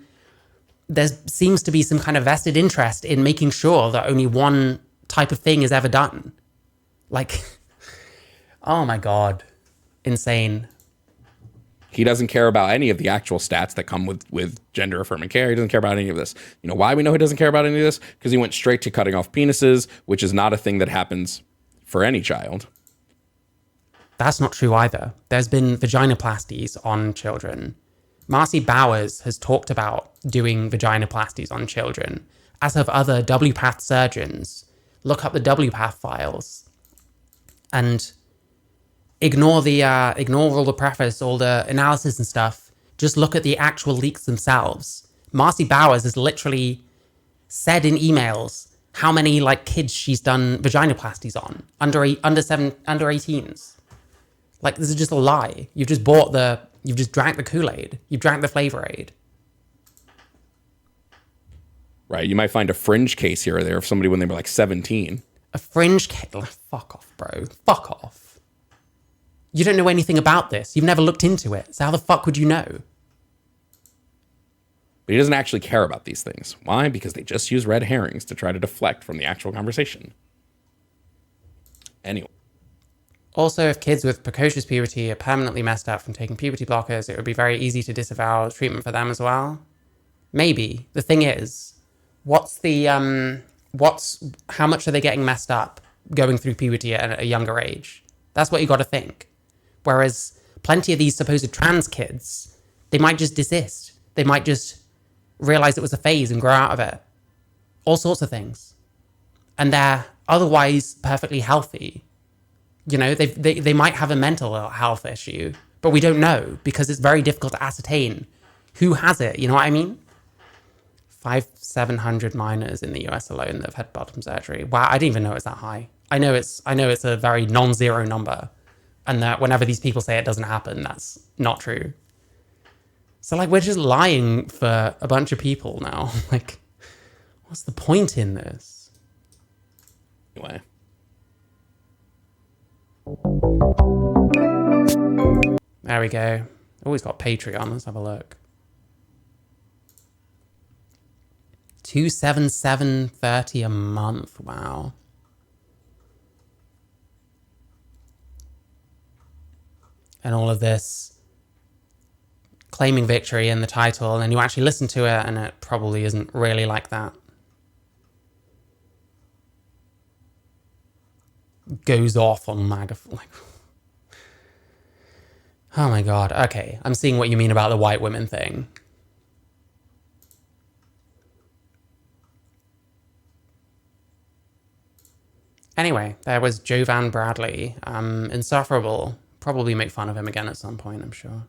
there seems to be some kind of vested interest in making sure that only one type of thing is ever done. Like, oh my God, insane. He doesn't care about any of the actual stats that come with gender affirming care. He doesn't care about any of this. You know why we know he doesn't care about any of this? Because he went straight to cutting off penises, which is not a thing that happens for any child. That's not true either. There's been vaginoplasties on children. Marcy Bowers has talked about doing vaginoplasties on children, as have other WPATH surgeons. Look up the WPATH files and ignore all the preface, all the analysis and stuff. Just look at the actual leaks themselves. Marcy Bowers has literally said in emails how many kids she's done vaginoplasties on under 18s. Like, this is just a lie. You've just drank the Kool-Aid. You've drank the Flavor Aid. Right. You might find a fringe case here or there of somebody when they were 17. A fringe case? Fuck off, bro. Fuck off. You don't know anything about this. You've never looked into it. So how the fuck would you know? But he doesn't actually care about these things. Why? Because they just use red herrings to try to deflect from the actual conversation. Anyway. Also, if kids with precocious puberty are permanently messed up from taking puberty blockers, it would be very easy to disavow treatment for them as well. Maybe. The thing is, how much are they getting messed up going through puberty at a younger age? That's what you got to think. Whereas plenty of these supposed trans kids, they might just desist. They might just realize it was a phase and grow out of it. All sorts of things. And they're otherwise perfectly healthy. You know, they might have a mental health issue, but we don't know because it's very difficult to ascertain who has it. You know what I mean? 700 minors in the US alone that have had bottom surgery. Wow, I didn't even know it's that high. I know it's a very non-zero number, and that whenever these people say it doesn't happen, that's not true. So we're just lying for a bunch of people now. What's the point in this? Anyway. There we go. Oh, he's got Patreon. Let's have a look. 277.30 a month. Wow. And all of this claiming victory in the title, and you actually listen to it, and it probably isn't really like that. Goes off on MAGA. Oh my God. Okay, I'm seeing what you mean about the white women thing. Anyway, there was Jovan Bradley. Insufferable. Probably make fun of him again at some point, I'm sure.